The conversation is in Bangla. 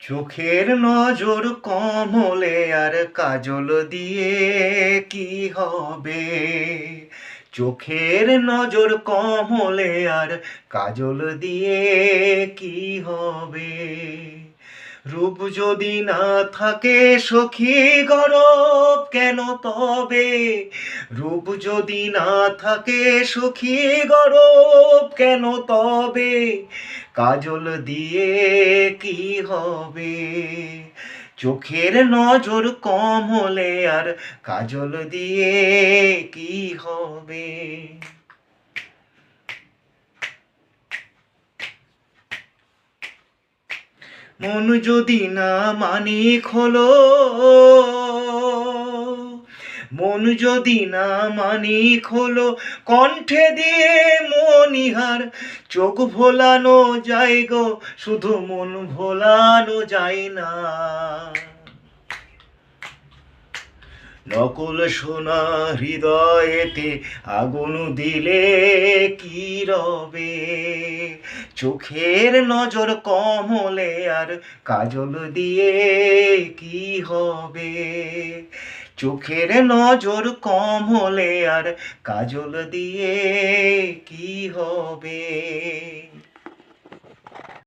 চোখের নজর কম হলে আর কাজল দিয়ে কি হবে? চোখের নজর কম হলে আর কাজল দিয়ে কি হবে? রূপ যদি না থাকে সখী গরব কেন তবে? রূপ যদি না থাকে সখী গরব কেন তবে? কাজল দিয়ে কি হবে? চোখের নজর কম হলে আর কাজল দিয়ে কি হবে? মন যদি না মানিক হলো, মন যদি না মানিক হলো, কণ্ঠে দিয়ে মনিহার, চোখ ভোলানো যায় গো, শুধু মন ভোলানো যায় না। নকল সোনা হৃদয়েতে আগুন দিলে কি রবে? চোখের নজর কম হলে আর কাজল দিয়ে কি হবে? চোখের নজর কম হলে আর কাজল দিয়ে কি হবে?